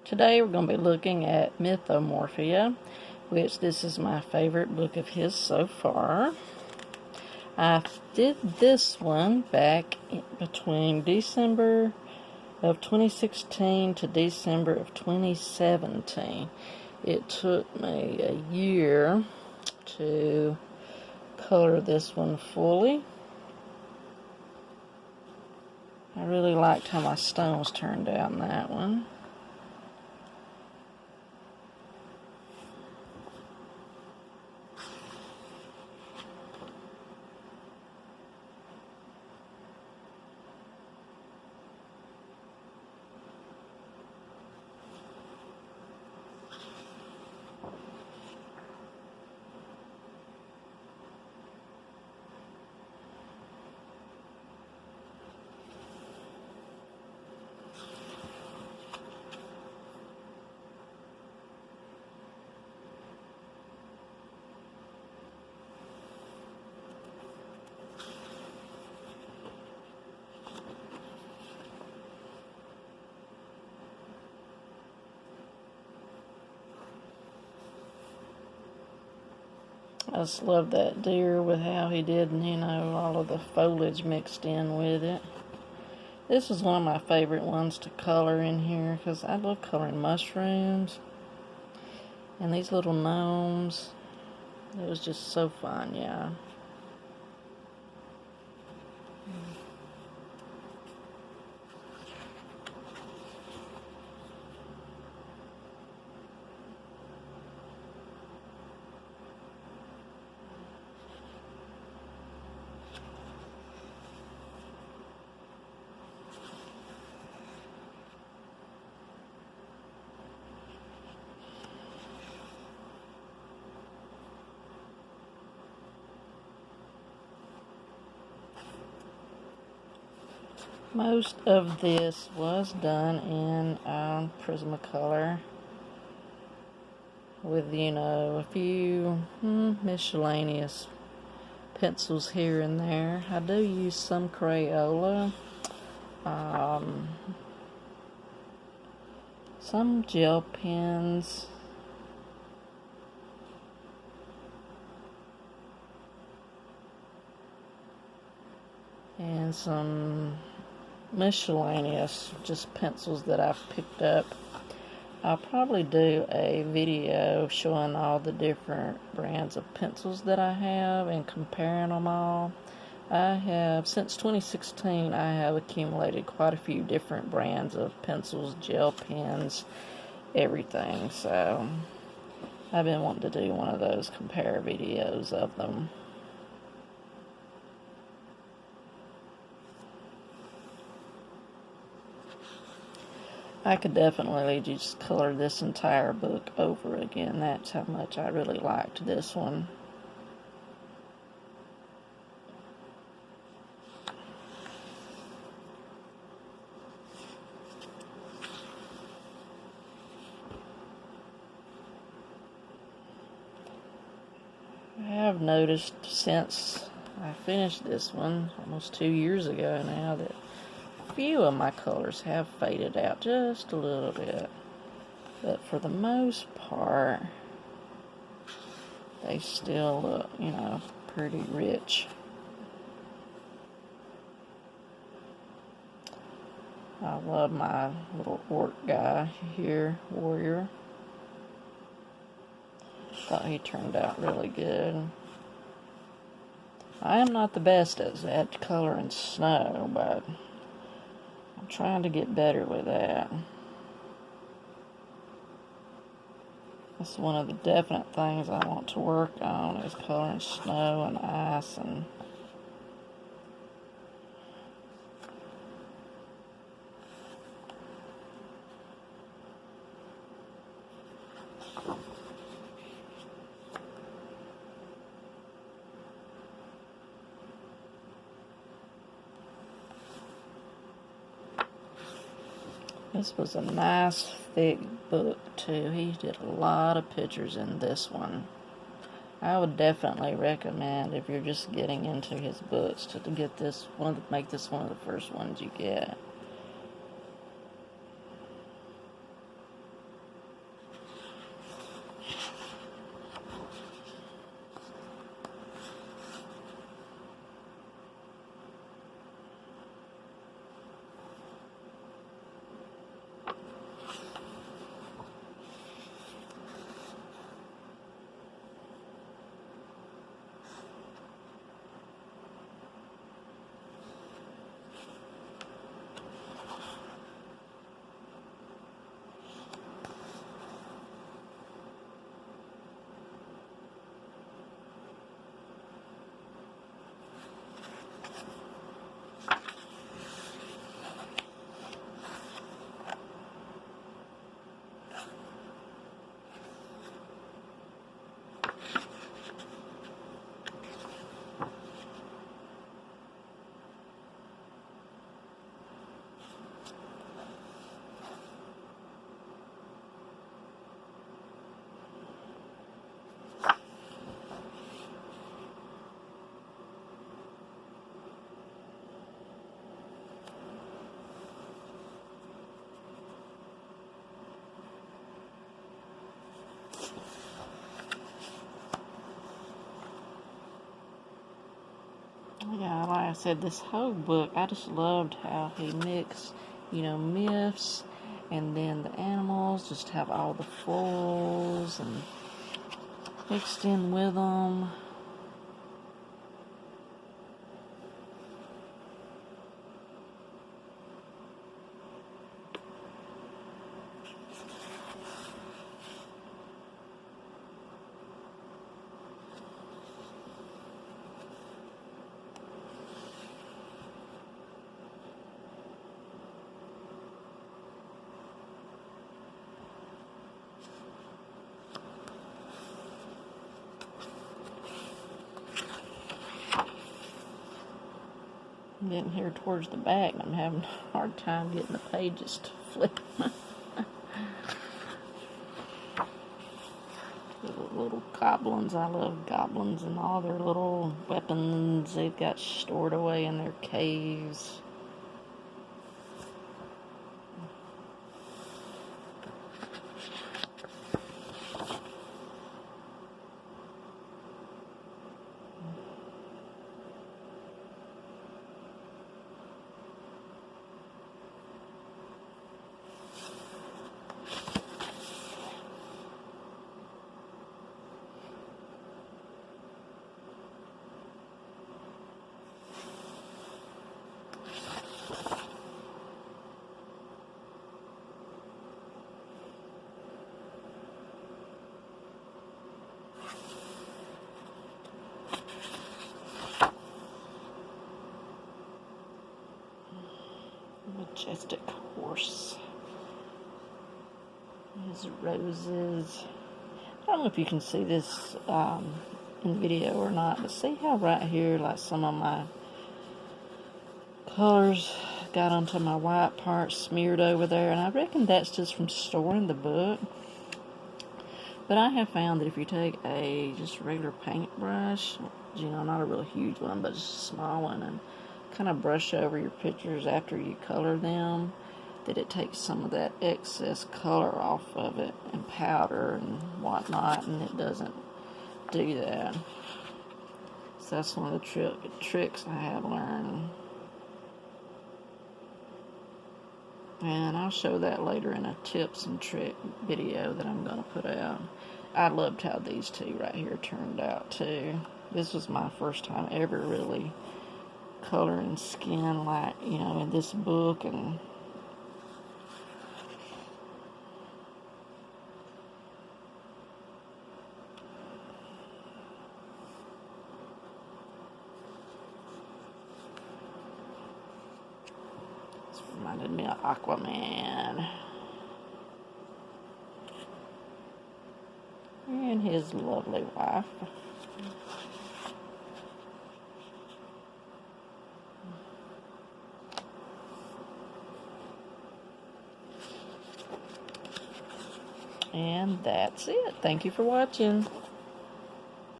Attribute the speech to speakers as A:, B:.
A: Today we're going to be looking at Mythomorphia, which this is my favorite book of his so far. I did this one back between December of 2016 to December of 2017. It took me a year to color this one fully. I really liked how my stones turned out in that one. I just love that deer with how he did, all of the foliage mixed in with it. This is one of my favorite ones to color in here because I love coloring mushrooms and these little gnomes. It was just so fun, yeah. Most of this was done in Prismacolor with, a few miscellaneous pencils here and there. I do use some Crayola, some gel pens, and some miscellaneous just pencils that I've picked up. I'll probably do a video showing all the different brands of pencils that I have and comparing them all. Since 2016, I have accumulated quite a few different brands of pencils, gel pens, everything. So I've been wanting to do one of those compare videos of them. I could definitely just color this entire book over again. That's how much I really liked this one. I have noticed since I finished this one almost 2 years ago now that a few of my colors have faded out just a little bit, but for the most part they still look, pretty rich. I love my little orc guy here, warrior. Thought he turned out really good. I am not the best at coloring snow, but I'm trying to get better with that. That's one of the definite things I want to work on is coloring snow and ice and this was a nice thick book too. He did a lot of pictures in this one. I would definitely recommend, if you're just getting into his books, to get this one, make this one of the first ones you get. said, this whole book, I just loved how he mixed, myths, and then the animals just have all the foils and mixed in with them. I'm getting here towards the back, and I'm having a hard time getting the pages to flip. Little goblins. I love goblins and all their little weapons they've got stored away in their caves. Majestic horse. His roses. I don't know if you can see this in video or not, but see how right here, like some of my colors got onto my white part, smeared over there, and I reckon that's just from storing the book. But I have found that if you take a just regular paintbrush, not a real huge one, but just a small one, and kind of brush over your pictures after you color them, that it takes some of that excess color off of it, and powder and whatnot, and it doesn't do that. So that's one of the tricks I have learned. And I'll show that later in a tips and trick video that I'm going to put out. I loved how these two right here turned out too. This was my first time ever really coloring skin like, in this book. And this reminded me of Aquaman and his lovely wife. And that's it. Thank you for watching.